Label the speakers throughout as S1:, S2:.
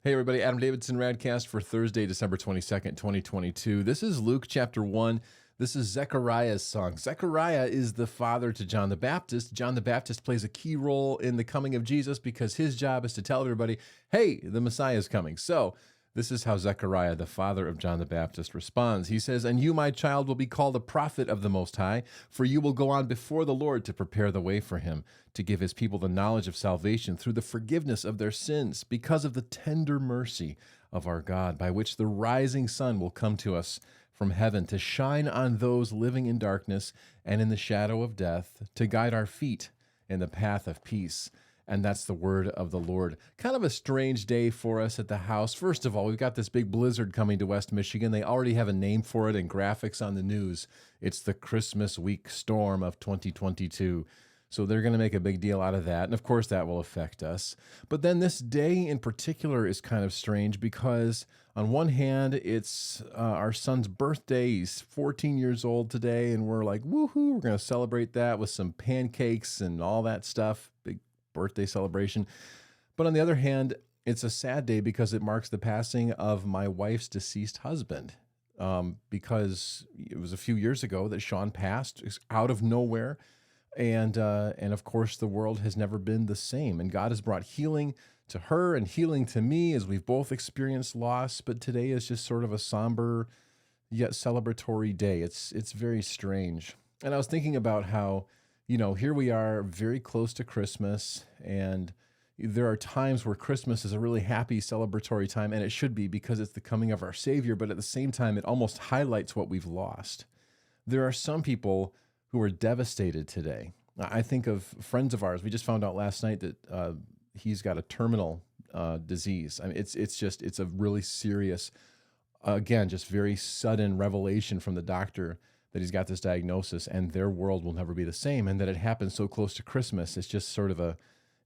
S1: Hey everybody, Adam Davidson, RadCast for Thursday, December 22nd, 2022. This is Luke chapter 1. This is Zechariah's song. Zechariah is the father to John the Baptist. John the Baptist plays a key role in the coming of Jesus because his job is to tell everybody, hey, the Messiah is coming. So this is how Zechariah, the father of John the Baptist, responds. He says, "And you, my child, will be called a prophet of the Most High, for you will go on before the Lord to prepare the way for him, to give his people the knowledge of salvation through the forgiveness of their sins, because of the tender mercy of our God, by which the rising sun will come to us from heaven, to shine on those living in darkness and in the shadow of death, to guide our feet in the path of peace." And that's the word of the Lord. Kind of a strange day for us at the house. First of all, we've got this big blizzard coming to West Michigan. They already have a name for it and graphics on the news. It's the Christmas week storm of 2022. So they're going to make a big deal out of that. And of course, that will affect us. But then this day in particular is kind of strange because on one hand, it's our son's birthday. He's 14 years old today. And we're like, woohoo, we're going to celebrate that with some pancakes and all that stuff. Big birthday celebration. But on the other hand, it's a sad day because it marks the passing of my wife's deceased husband. Because it was a few years ago that Sean passed out of nowhere. And of course, the world has never been the same. And God has brought healing to her and healing to me as we've both experienced loss. But today is just sort of a somber yet celebratory day. It's very strange. And I was thinking about how, here we are very close to Christmas, and there are times where Christmas is a really happy celebratory time, and it should be because it's the coming of our Savior, but at the same time, it almost highlights what we've lost. There are some people who are devastated today. I think of friends of ours. We just found out last night that he's got a terminal disease. I mean, it's a really serious, again, just very sudden revelation from the doctor that he's got this diagnosis, and their world will never be the same. And that it happens so close to Christmas, it's just sort of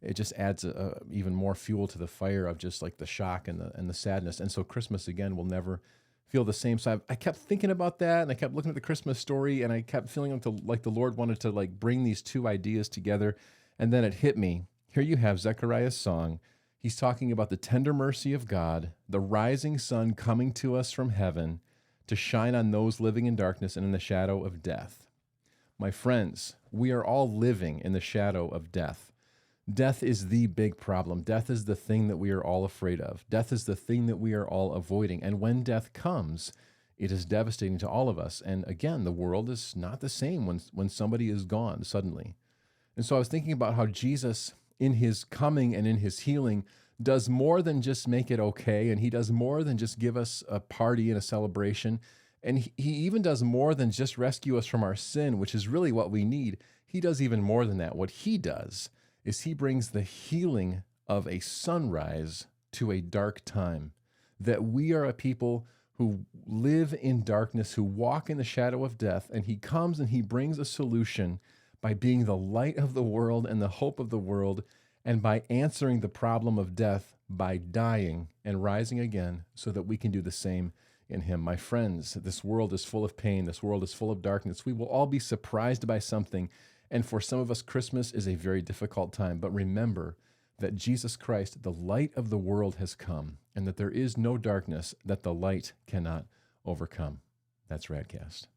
S1: it just adds even more fuel to the fire of just like the shock and the sadness. And so Christmas again will never feel the same. So I kept thinking about that, and I kept looking at the Christmas story, and I kept feeling like the Lord wanted to bring these two ideas together. And then it hit me. Here you have Zechariah's song. He's talking about the tender mercy of God, the rising sun coming to us from heaven, to shine on those living in darkness and in the shadow of death. My friends, we are all living in the shadow of death. Death is the big problem. Death is the thing that we are all afraid of. Death is the thing that we are all avoiding. And when death comes, it is devastating to all of us. And again, the world is not the same when somebody is gone suddenly. And so I was thinking about how Jesus, in his coming and in his healing, does more than just make it okay, and he does more than just give us a party and a celebration, and he even does more than just rescue us from our sin, which is really what we need. He does even more than that. What he does is he brings the healing of a sunrise to a dark time, that we are a people who live in darkness, who walk in the shadow of death, and he comes and he brings a solution by being the light of the world and the hope of the world, and by answering the problem of death by dying and rising again so that we can do the same in him. My friends, this world is full of pain. This world is full of darkness. We will all be surprised by something. And for some of us, Christmas is a very difficult time. But remember that Jesus Christ, the light of the world, has come, and that there is no darkness that the light cannot overcome. That's RadCast.